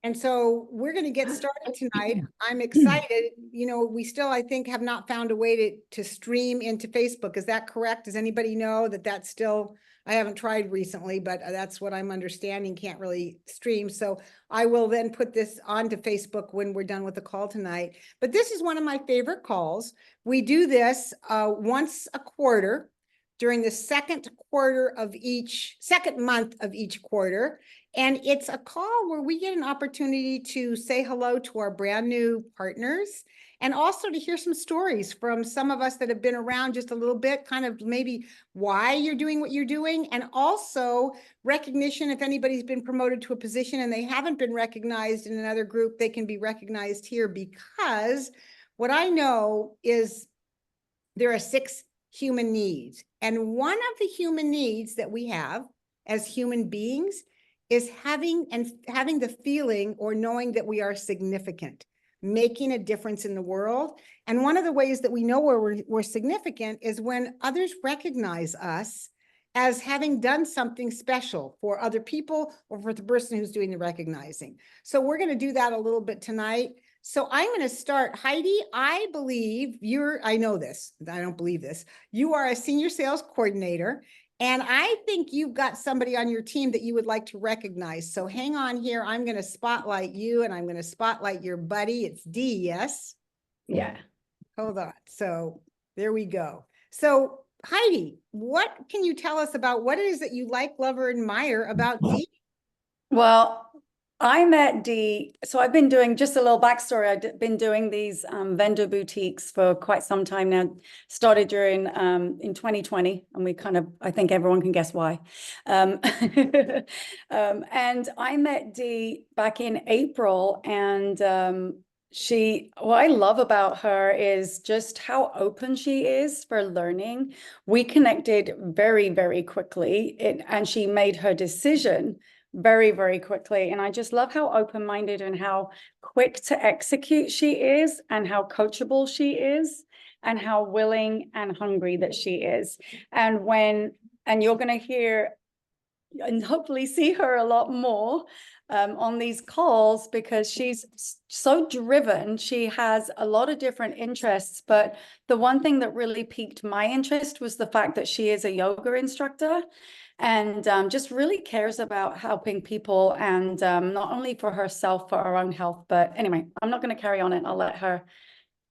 And so we're going to get started tonight. I'm excited. You know, we still, I think, have not found a way to stream into Facebook. Is that correct? Does anybody know that that's still, I haven't tried recently, but that's what I'm understanding, can't really stream. So I will then put this onto Facebook when we're done with the call tonight. But this is one of my favorite calls. We do this once a quarter during the second month of each quarter. And it's a call where we get an opportunity to say hello to our brand new partners and also to hear some stories from some of us that have been around just a little bit, kind of maybe why you're doing what you're doing, and also recognition. If anybody's been promoted to a position and they haven't been recognized in another group, they can be recognized here, because what I know is there are 6 human needs. And one of the human needs that we have as human beings is having the feeling or knowing that we are significant, making a difference in the world. And one of the ways that we know we're significant is when others recognize us as having done something special for other people or for the person who's doing the recognizing. So we're going to do that a little bit tonight. So I'm going to start. Heidi, I believe I know this, I don't believe this. You are a senior sales coordinator, and I think you've got somebody on your team that you would like to recognize. So hang on here. I'm going to spotlight you, and I'm going to spotlight your buddy. It's Dee, yes? Yeah. Hold on. So there we go. So Heidi, what can you tell us about what it is that you like, love, or admire about Dee? Well, I met Dee. So I've been doing, just a little backstory, I've been doing these vendor boutiques for quite some time now. Started during in 2020, and we kind of, I think everyone can guess why. And I met Dee back in April, and what I love about her is just how open she is for learning. We connected very, very quickly, and she made her decision very, very quickly. And I just love how open-minded and how quick to execute she is, and how coachable she is, and how willing and hungry that she is. And you're going to hear and hopefully see her a lot more on these calls, because she's so driven. She has a lot of different interests, but the one thing that really piqued my interest was the fact that she is a yoga instructor, and just really cares about helping people, and not only for herself, for her own health. But anyway, I'm not going to carry on it. I'll let her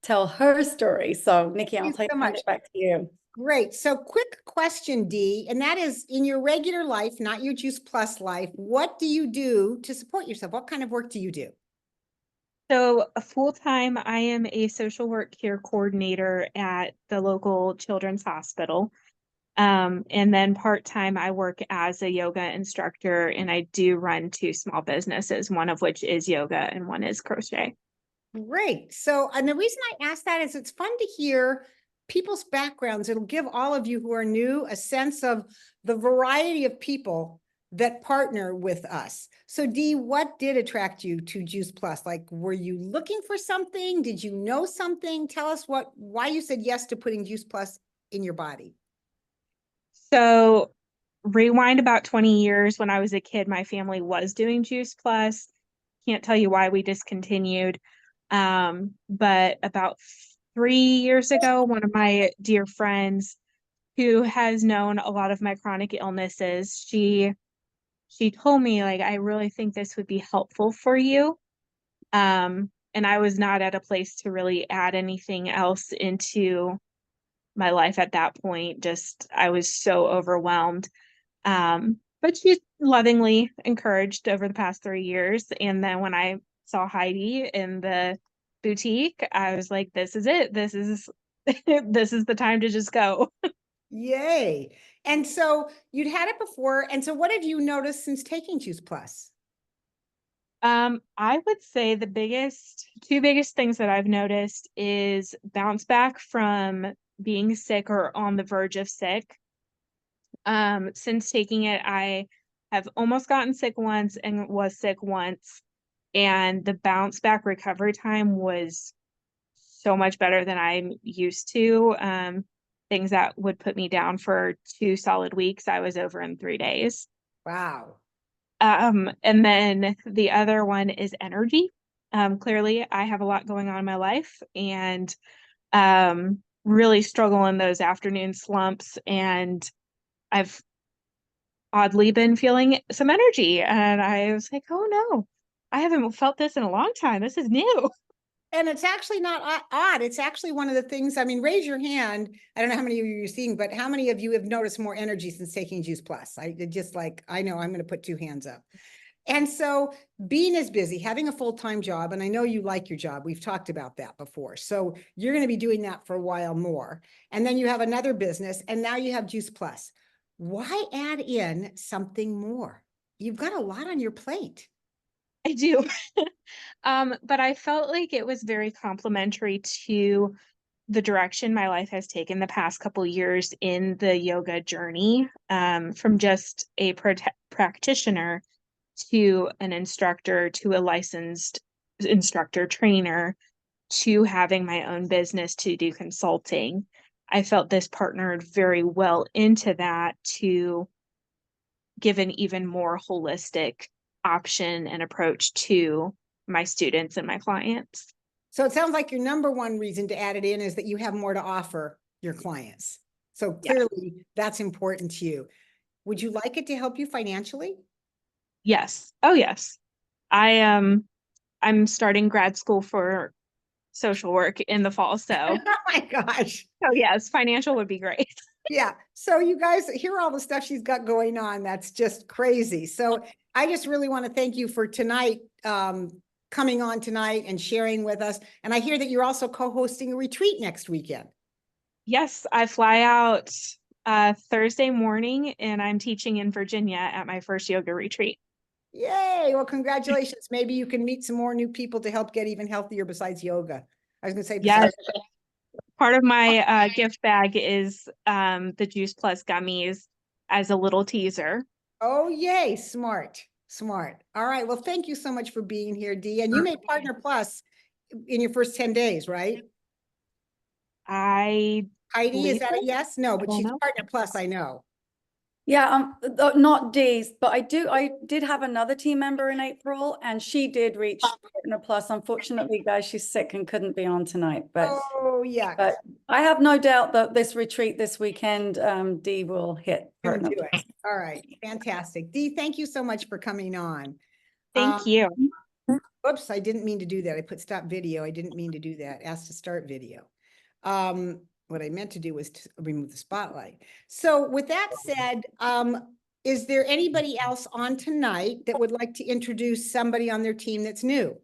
tell her story. So Nikki, I'll hand it back to you. Great. So quick question, Dee, and that is, in your regular life, not your Juice Plus life, what do you do to support yourself? What kind of work do you do? So full-time, I am a social work care coordinator at the local children's hospital. And then part-time, I work as a yoga instructor, and I do run 2 small businesses, one of which is yoga and one is crochet. Great. So, and the reason I ask that is it's fun to hear people's backgrounds. It'll give all of you who are new a sense of the variety of people that partner with us. So Dee, what did attract you to Juice Plus? Like, were you looking for something? Did you know something? Tell us why you said yes to putting Juice Plus in your body. So rewind about 20 years. When I was a kid, my family was doing Juice Plus. Can't tell you why we discontinued. But about 3 years ago, one of my dear friends who has known a lot of my chronic illnesses, she told me, like, I really think this would be helpful for you. And I was not at a place to really add anything else into my life at that point. Just, I was so overwhelmed. But she lovingly encouraged over the past 3 years. And then when I saw Heidi in the boutique, I was like, this is it. This is this is the time to just go. Yay. And so you'd had it before. And so what have you noticed since taking Juice Plus? I would say the two biggest things that I've noticed is bounce back from being sick or on the verge of sick. Since taking it, I have almost gotten sick once and was sick once, and the bounce back recovery time was so much better than I'm used to. Things that would put me down for 2 solid weeks, I was over in 3 days. Wow. And then the other one is energy. Clearly I have a lot going on in my life and really struggle in those afternoon slumps, and I've oddly been feeling some energy, and I was like, oh no, I haven't felt this in a long time. This is new. And it's actually not odd. It's actually one of the things, I mean, raise your hand. I don't know how many of you you're seeing, but how many of you have noticed more energy since taking Juice Plus? I just like, I know I'm going to put 2 hands up. And so being as busy, having a full-time job, and I know you like your job, we've talked about that before. So you're going to be doing that for a while more. And then you have another business, and now you have Juice Plus. Why add in something more? You've got a lot on your plate. I do. But I felt like it was very complimentary to the direction my life has taken the past couple years in the yoga journey, from just a practitioner to an instructor to a licensed instructor trainer to having my own business to do consulting. I felt this partnered very well into that to give an even more holistic option and approach to my students and my clients. So it sounds like your number one reason to add it in is that you have more to offer your clients. So Yeah. clearly that's important to you. Would you like it to help you financially? Yes. Oh, yes. I'm starting grad school for social work in the fall. So, Oh my gosh. so yes, financial would be great. Yeah. So you guys hear all the stuff she's got going on. That's just crazy. So I just really want to thank you for tonight, coming on tonight and sharing with us. And I hear that you're also co-hosting a retreat next weekend. Yes, I fly out Thursday morning and I'm teaching in Virginia at my first yoga retreat. Yay. Well, congratulations. Maybe you can meet some more new people to help get even healthier besides yoga. I was going to say, Yes. besides Part of my gift bag is the Juice Plus gummies as a little teaser. oh, yay. Smart. Smart. All right. Well, thank you so much for being here, Dee. And you made Partner Plus in your first 10 days, right? I Heidi, is believe that a so. yes? No, I but don't she's know. Partner Plus, I know. Yeah, not Dee's, but I did have another team member in April, and she did reach Partner Plus. Unfortunately, guys, she's sick and couldn't be on tonight. But Oh, yeah. I have no doubt that this retreat this weekend, Dee will hit Gonna Partner do Plus. it. All right. Fantastic. Dee, thank you so much for coming on. Thank you. Whoops, I didn't mean to do that. I put stop video. I didn't mean to do that. Asked to start video. What I meant to do was to remove the spotlight. So with that said, is there anybody else on tonight that would like to introduce somebody on their team that's new?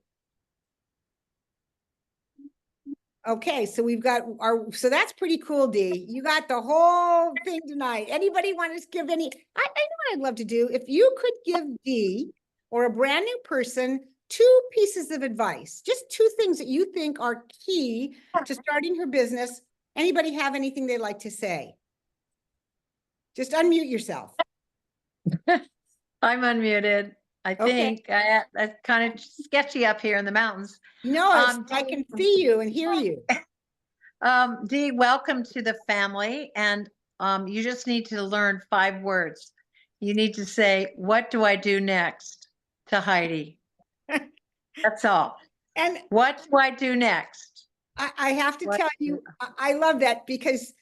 Okay, so we've got so that's pretty cool, Dee. You got the whole thing tonight. Anybody want to give any, I know what I'd love to do. If you could give Dee or a brand new person 2 pieces of advice, just 2 things that you think are key to starting her business. Anybody have anything they'd like to say? Just unmute yourself. I'm unmuted. I Okay. think it's kind of sketchy up here in the mountains. No, I can see you and hear you. Dee, welcome to the family. And you just need to learn 5 words. You need to say, what do I do next to Heidi? That's all. And What do I do next? I have to What- tell you, I love that because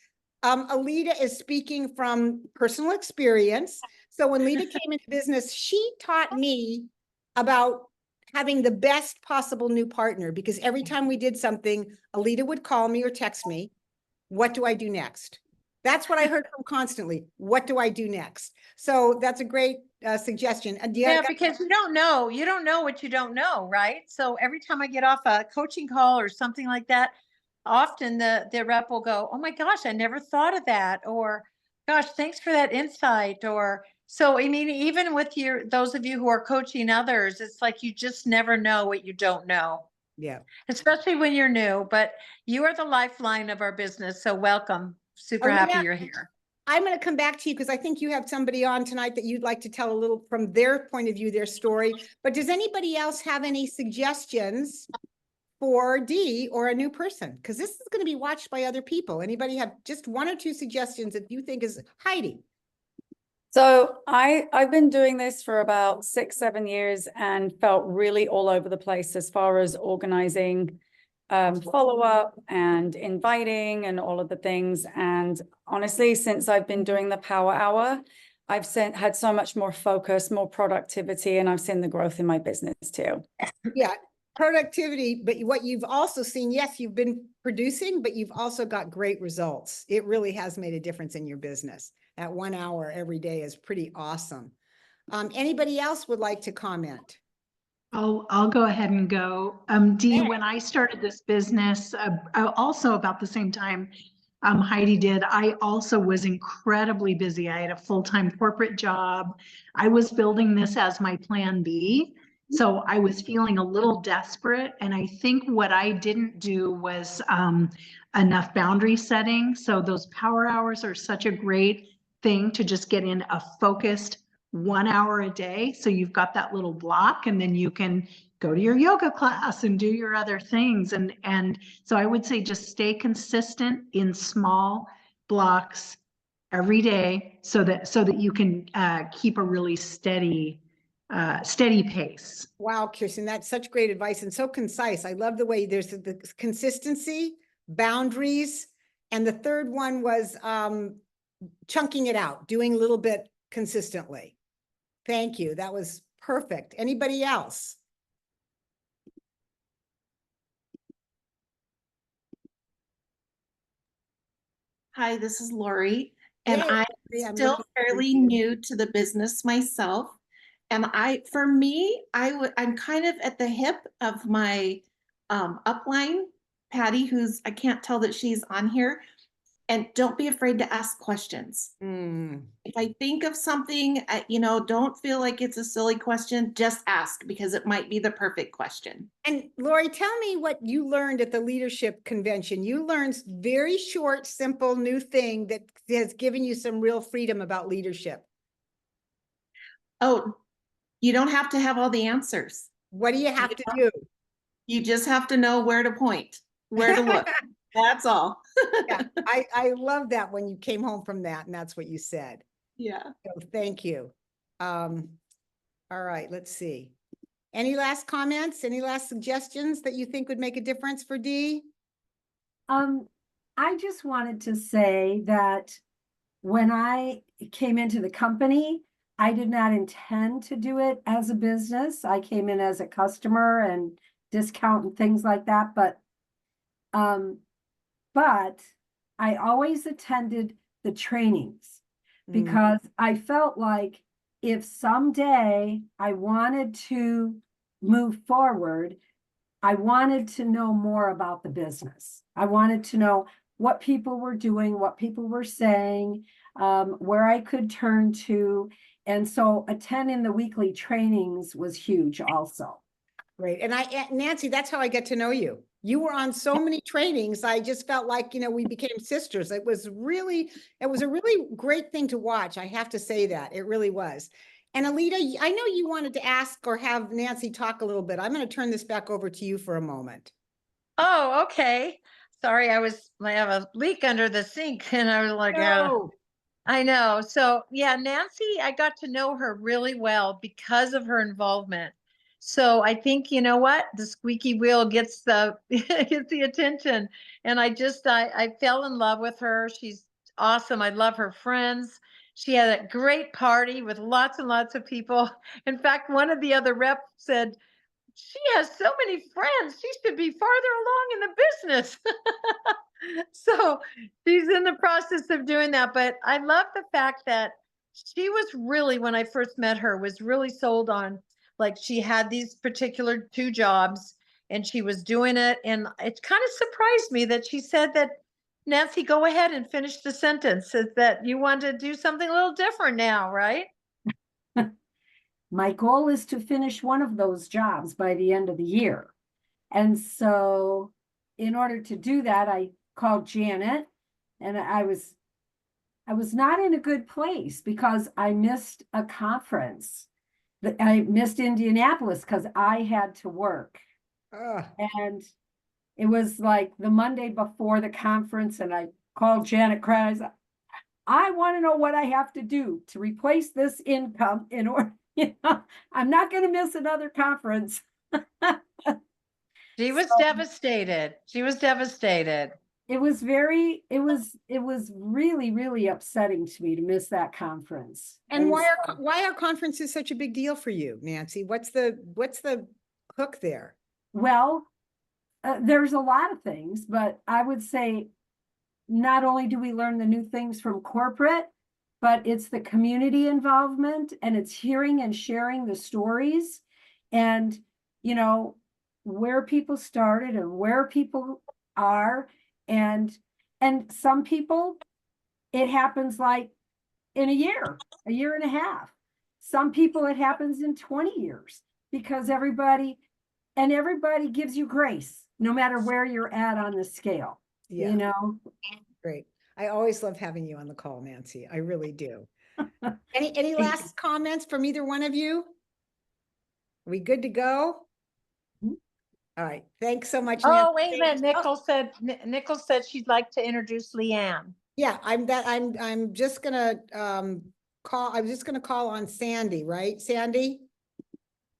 Alita is speaking from personal experience. So when Lita came into business, she taught me about having the best possible new partner, because every time we did something, Alita would call me or text me, what do I do next? That's what I heard from constantly. What do I do next? So that's a great suggestion. Yeah, because you don't know what you don't know, right? So every time I get off a coaching call or something like that, often the rep will go, oh my gosh, I never thought of that. Or gosh, thanks for that insight. Or so, I mean, even with those of you who are coaching others, it's like you just never know what you don't know. Yeah. Especially when you're new, but you are the lifeline of our business. So welcome. Super happy you're here. I'm going to come back to you because I think you have somebody on tonight that you'd like to tell a little from their point of view, their story. But does anybody else have any suggestions for Dee or a new person? Because this is going to be watched by other people. Anybody have just 1 or 2 suggestions that you think is Heidi? So I've been doing this for about 6-7 years and felt really all over the place as far as organizing follow-up and inviting and all of the things. And honestly, since I've been doing the Power Hour, I've had so much more focus, more productivity, and I've seen the growth in my business too. Yeah, productivity, but what you've also seen, yes, you've been producing, but you've also got great results. It really has made a difference in your business. That 1 hour every day is pretty awesome. Anybody else would like to comment? I'll go ahead and go. Dee, when I started this business, also about the same time Heidi did, I also was incredibly busy. I had a full-time corporate job. I was building this as my plan B. So I was feeling a little desperate. And I think what I didn't do was enough boundary setting. So those power hours are such a great thing to just get in a focused 1 hour a day. So you've got that little block, and then you can go to your yoga class and do your other things. And so I would say just stay consistent in small blocks every day so that you can keep a really steady pace. Wow, Kirsten, that's such great advice and so concise. I love the way there's the consistency, boundaries, and the third one was chunking it out, doing a little bit consistently. Thank you. That was perfect. Anybody else? Hi, this is Lori, and Yay, I'm Lori, I'm still looking forward fairly to it. new to the business myself. And for me, I'm kind of at the hip of my upline, Patty, I can't tell that she's on here. And don't be afraid to ask questions. Mm. If I think of something, don't feel like it's a silly question, just ask because it might be the perfect question. And Lori, tell me what you learned at the leadership convention. You learned very short, simple, new thing that has given you some real freedom about leadership. Oh, you don't have to have all the answers. What do you have to do? You just have to know where to point, where to look. That's all. Yeah, I love that when you came home from that and that's what you said. Yeah. So thank you. All right, let's see. Any last comments? Any last suggestions that you think would make a difference for Dee? I just wanted to say that when I came into the company, I did not intend to do it as a business. I came in as a customer and discount and things like that, but I always attended the trainings because I felt like if someday I wanted to move forward, I wanted to know more about the business. I wanted to know what people were doing, what people were saying, where I could turn to. And so attending the weekly trainings was huge also. Great. And Nancy, that's how I get to know you. You were on so many trainings. I just felt like, we became sisters. It was a really great thing to watch. I have to say that it really was. And Alita, I know you wanted to ask or have Nancy talk a little bit. I'm going to turn this back over to you for a moment. Oh, okay. Sorry, I have a leak under the sink and I was like, No. I know. So yeah, Nancy, I got to know her really well because of her involvement. So I think, you know what, the squeaky wheel gets the gets the attention. And I fell in love with her. She's awesome. I love her friends. She had a great party with lots and lots of people. In fact, one of the other reps said, she has so many friends. She should be farther along in the business. So she's in the process of doing that. But I love the fact that she was really, when I first met her, was really sold on, like, she had these particular 2 jobs and she was doing it. And it kind of surprised me that she said that, Nancy, go ahead and finish the sentence, is that you want to do something a little different now, right? My goal is to finish one of those jobs by the end of the year. And so in order to do that, I called Janet, and I was not in a good place because I missed a conference. I missed Indianapolis because I had to work. And it was like the Monday before the conference, and I called Janet cries. I want to know what I have to do to replace this income in order, I'm not going to miss another conference. She was So- devastated. She was devastated. It was really, really upsetting to me to miss that conference. And why so- why are conferences such a big deal for you, Nancy? What's the hook there? Well, there's a lot of things, but I would say not only do we learn the new things from corporate, but it's the community involvement and it's hearing and sharing the stories and, where people started and where people are. And some people, it happens like in a year and a half. Some people, it happens in 20 years because everybody gives you grace, no matter where you're at on the scale, Yeah, great. I always love having you on the call, Nancy. I really do. Any last comments from either one of you? Are we good to go? All right. Thanks so much, Nancy. Oh, wait a minute. Nicole said she'd like to introduce Leanne. Yeah, I'm just gonna call on Sandy, right? Sandy?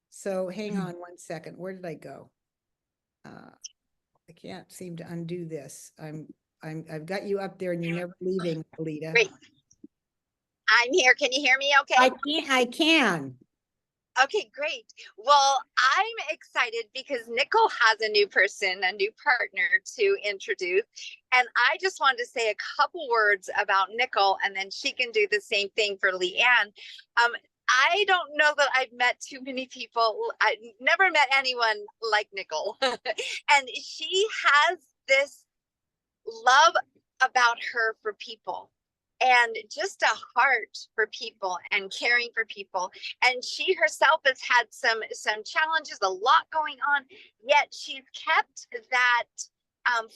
So hang on one second. Where did I go? I can't seem to undo this. I've got you up there and you're never leaving, Alita. Great. I'm here. Can you hear me okay? I can. Okay, great. Well, I'm excited because Nicole has a new person, a new partner to introduce. And I just wanted to say a couple words about Nicole, and then she can do the same thing for Leanne. I don't know that I've met too many people. I never met anyone like Nicole. And she has this love about her for people and just a heart for people and caring for people. And she herself has had some challenges, a lot going on, yet she's kept that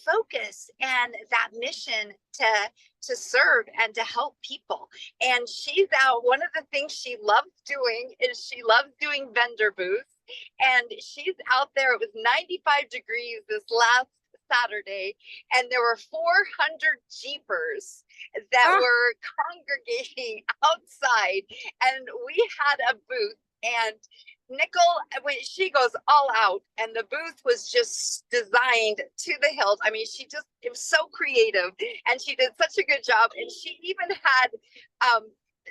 focus and that mission to serve and to help people. And she's out, one of the things she loves doing is she loves doing vendor booths. And she's out there, it was 95 degrees this last Saturday, and there were 400 Jeepers that were congregating outside, and we had a booth, and Nicole, when she goes all out, and the booth was just designed to the hilt. I mean, it was so creative, and she did such a good job, and she even had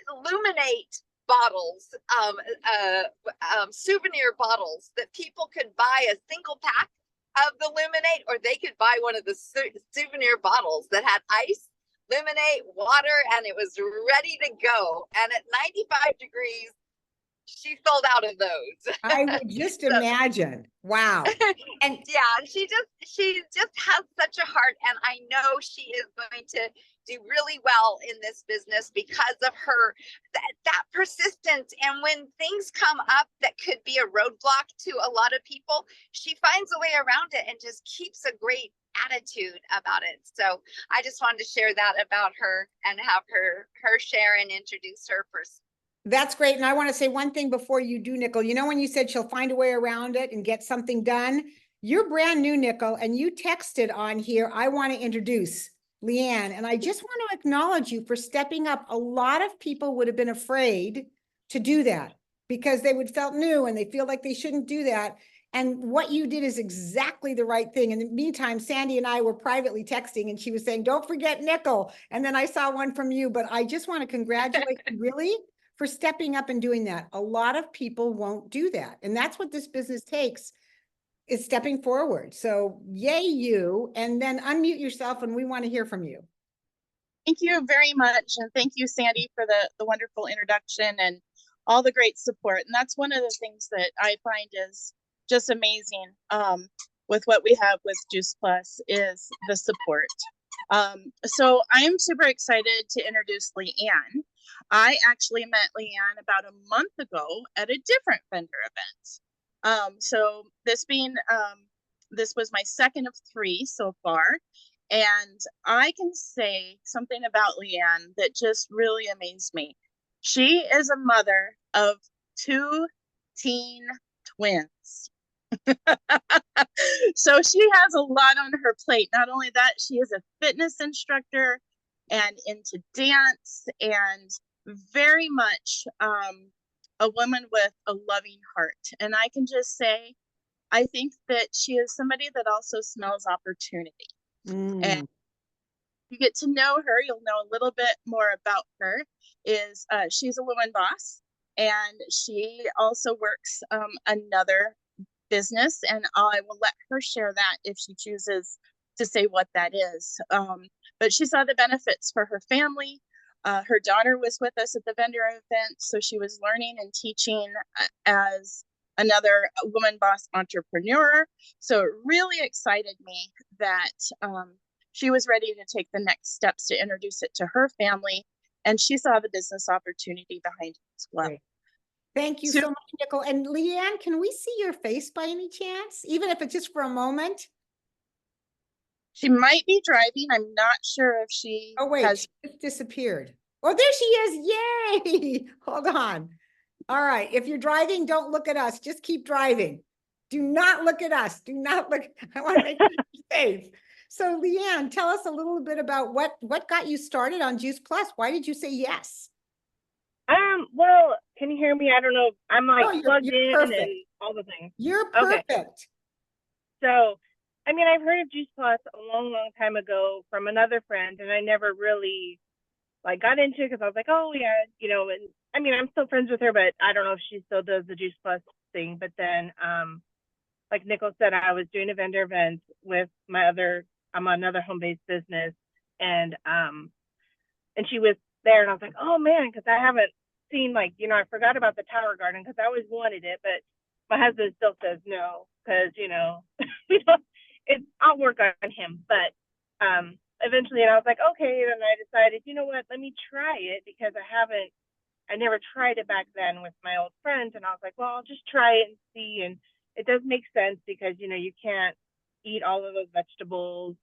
Illuminate bottles, souvenir bottles that people could buy a single pack of the Luminate, or they could buy one of the souvenir bottles that had ice, Luminate, water, and it was ready to go. And at 95 degrees, she sold out of those. I would just imagine. Wow. And yeah, she just has such a heart, and I know she is going to do really well in this business because of her that persistence. And when things come up that could be a roadblock to a lot of people, she finds a way around it and just keeps a great attitude about it. So I just wanted to share that about her and have her share and introduce her first. That's great. And I want to say one thing before you do, Nicole. You know, when you said she'll find a way around it and get something done, you're brand new, Nicole, and you texted on here, I want to introduce Leanne. And I just want to acknowledge you for stepping up. A lot of people would have been afraid to do that because they would felt new and they feel like they shouldn't do that. And what you did is exactly the right thing. In the meantime, Sandy and I were privately texting and she was saying, don't forget Nicole. And then I saw one from you, but I just want to congratulate you really for stepping up and doing that. A lot of people won't do that. And that's what this business takes, is stepping forward. So yay you, and then unmute yourself and we want to hear from you. Thank you very much. And thank you, Sandy, for the wonderful introduction and all the great support. And that's one of the things that I find is just amazing with what we have with Juice Plus is the support. So I am super excited to introduce Leanne. I actually met Leanne about a month ago at a different vendor event. So this was my second of 3 so far. And I can say something about Leanne that just really amazed me. She is a mother of 2 teen twins. So she has a lot on her plate. Not only that, she is a fitness instructor. and into dance, and very much a woman with a loving heart. And I can just say, I think that she is somebody that also smells opportunity. And you get to know her, you'll know a little bit more about her. She's a woman boss, and she also works another business, and I will let her share that if she chooses to say what that is. But she saw the benefits for her family. Her daughter was with us at the vendor event, so she was learning and teaching as another woman boss entrepreneur. So it really excited me that she was ready to take the next steps to introduce it to her family, and she saw the business opportunity behind it as well. Great. Thank you so much, Nicole. And Leanne, can we see your face by any chance, even if it's just for a moment? She might be driving. I'm not sure if she Oh, wait, has. she just disappeared. Oh, there she is. Yay. Hold on. All right. If you're driving, don't look at us. Just keep driving. Do not look at us. Do not look. I want to make sure you're safe. So Leanne, tell us a little bit about what got you started on Juice Plus. Why did you say yes? Well, can you hear me? I don't know. I'm like Oh, plugged you're in perfect. and all the things. You're Okay. perfect. So, I mean, I've heard of Juice Plus a long, long time ago from another friend, and I never really like got into it because I was like, oh yeah, you know, and I mean, I'm still friends with her, but I don't know if she still does the Juice Plus thing. But then, like Nicole said, I was doing a vendor event with I'm another home-based business, and she was there, and I was like, oh man, because I haven't seen, like, you know, I forgot about the Tower Garden because I always wanted it, but my husband still says no because, you know, I'll work on him. But eventually, and I was like, okay, and I decided, you know what, let me try it because I never tried it back then with my old friends, and I was like, well, I'll just try it and see, and it does make sense because, you know, you can't eat all of those vegetables.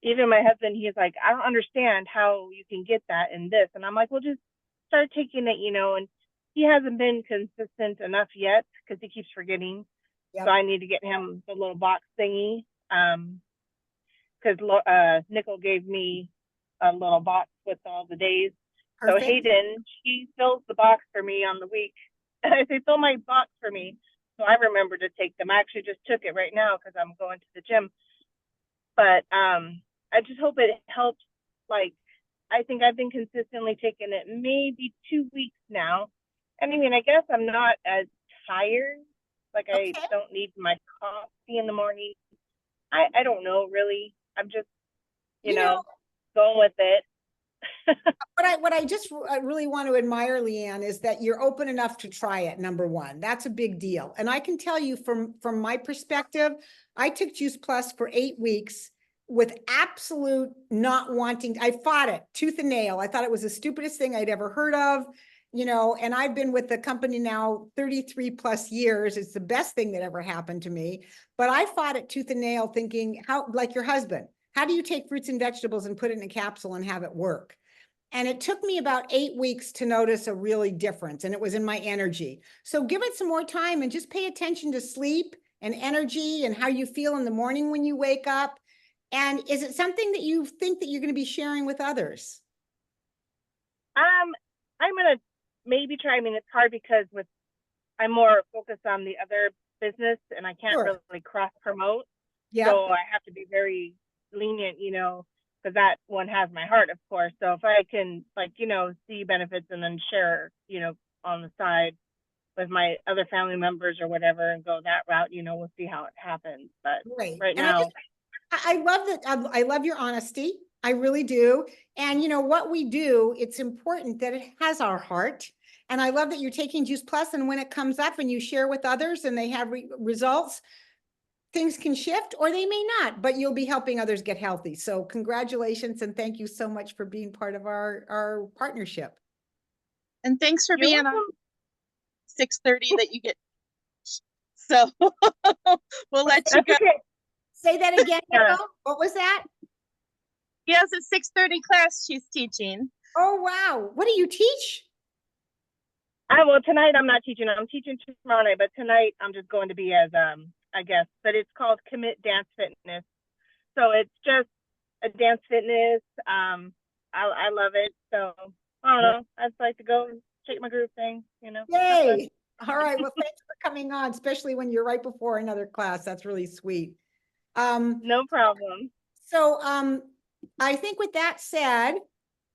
Even my husband, he's like, I don't understand how you can get that in this. And I'm like, well, just start taking it, you know, and he hasn't been consistent enough yet because he keeps forgetting. Yep. So I need to get him the little box thingy. Because Nicole gave me a little box with all the days. Perfect. So Hayden, she fills the box for me on the week. I say, fill my box for me. So I remember to take them. I actually just took it right now because I'm going to the gym. But I just hope it helps. Like, I think I've been consistently taking it maybe 2 weeks now. And I mean, I guess I'm not as tired. Like, Okay. I don't need my coffee in the morning. I don't know, really. I'm just, you know, going with it. What I just really want to admire, Leanne, is that you're open enough to try it, number one. That's a big deal. And I can tell you from my perspective, I took Juice Plus for 8 weeks with absolute not wanting. I fought it tooth and nail. I thought it was the stupidest thing I'd ever heard of, you know, and I've been with the company now 33 plus years. It's the best thing that ever happened to me. But I fought it tooth and nail thinking, how, like your husband, how do you take fruits and vegetables and put it in a capsule and have it work? And it took me about 8 weeks to notice a really difference, and it was in my energy. So give it some more time and just pay attention to sleep and energy and how you feel in the morning when you wake up. And is it something that you think that you're going to be sharing with others? I'm gonna maybe try. I mean, it's hard because I'm more focused on the other business, and I can't Sure. really cross promote. Yeah. So I have to be very lenient, you know, because that one has my heart, of course. So if I can, like, you know, see benefits and then share, you know, on the side with my other family members or whatever and go that route, you know, we'll see how it happens. But Right. right And now, I love that. I love your honesty. I really do. And you know what we do, it's important that it has our heart. And I love that you're taking Juice Plus, and when it comes up and you share with others and they have results, things can shift or they may not, but you'll be helping others get healthy. So congratulations and thank you so much for being part of our partnership. And thanks for you're being welcome. on 6:30 that you get. So we'll let you That's go. okay. Say that again, Yeah. Nicole. What was that? He has a 6:30 class she's teaching. Oh, wow. What do you teach? Well, tonight I'm not teaching. I'm teaching tomorrow night, but tonight I'm just going to be as I guess. But it's called Commit Dance Fitness. So it's just a dance fitness. I love it. So I don't know. I'd like to go and shake my groove thing, you know. have fun. Yay. All right. Well, thanks for coming on, especially when you're right before another class. That's really sweet. No problem. So I think with that said,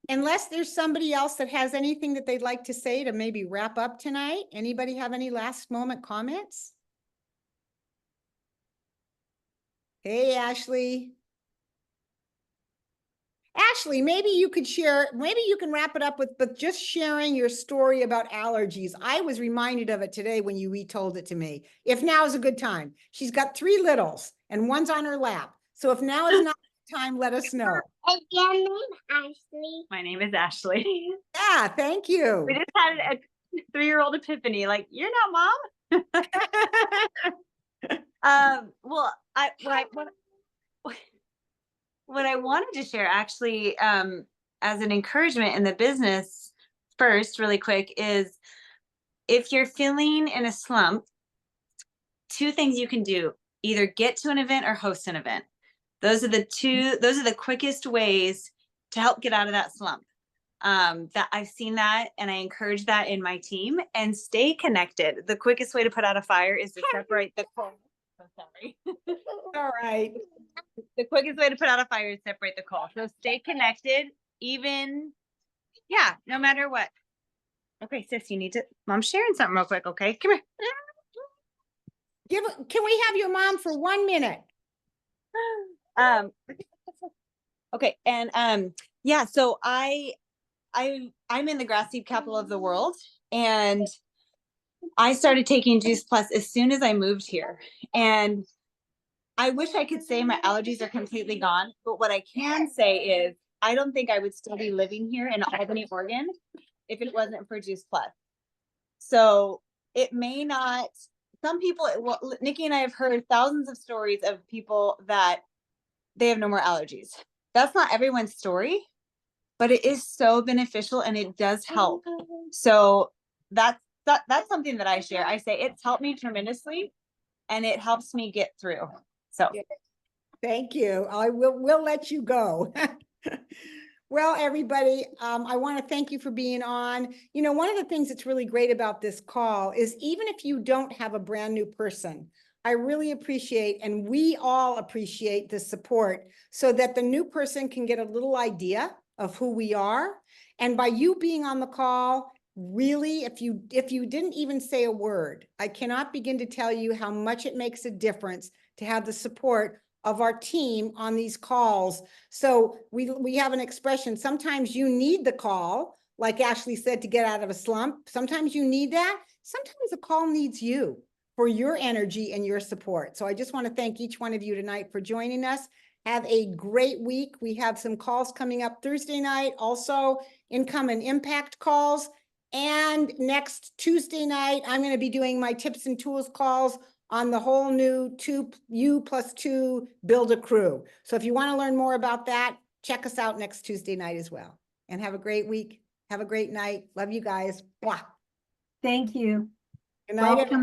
unless there's somebody else that has anything that they'd like to say to maybe wrap up tonight, anybody have any last moment comments? Hey, Ashley. Ashley, maybe you could share, maybe you can wrap it up with, but just sharing your story about allergies. I was reminded of it today when you retold it to me. If now is a good time. She's got 3 littles and one's on her lap. So if now is not the time, let us know. Your name, Ashley. My name is Ashley. Yeah, thank you. We just had a 3-year-old epiphany. Like, you're not mom. Well, what I wanted to share actually, as an encouragement in the business first, really quick, is if you're feeling in a slump, 2 things you can do: either get to an event or host an event. Those are the quickest ways to help get out of that slump. That I've seen that, and I encourage that in my team. And stay connected. The quickest way to put out a fire is to separate the coal. So sorry. All right. The quickest way to put out a fire is separate the coal. So stay connected, even, yeah, no matter what. Okay, sis, you need to, Mom's sharing something real quick, okay? Come here. Can we have your mom for 1 minute? Okay, and yeah, so I'm in the grass seed capital of the world, and I started taking Juice Plus as soon as I moved here. And I wish I could say my allergies are completely gone, but what I can say is I don't think I would still be living here in Albany, Oregon, if it wasn't for Juice Plus. So it may not, some people, well, Nikki and I have heard thousands of stories of people that they have no more allergies. That's not everyone's story, but it is so beneficial and it does help. So that's something that I share. I say it's helped me tremendously and it helps me get through. So thank you. We'll let you go. Well, everybody, I want to thank you for being on. You know, one of the things that's really great about this call is even if you don't have a brand new person, I really appreciate, and we all appreciate the support so that the new person can get a little idea of who we are. And by you being on the call, really, if you didn't even say a word, I cannot begin to tell you how much it makes a difference to have the support of our team on these calls. So we have an expression, sometimes you need the call, like Ashley said, to get out of a slump. Sometimes you need that. Sometimes the call needs you for your energy and your support. So I just want to thank each one of you tonight for joining us. Have a great week. We have some calls coming up Thursday night, also income and impact calls. And next Tuesday night, I'm going to be doing my tips and tools calls on the whole new 2U+2 Build a Crew. So if you want to learn more about that, check us out next Tuesday night as well. And have a great week. Have a great night. Love you guys. Blah. Thank you. Good night. Welcome.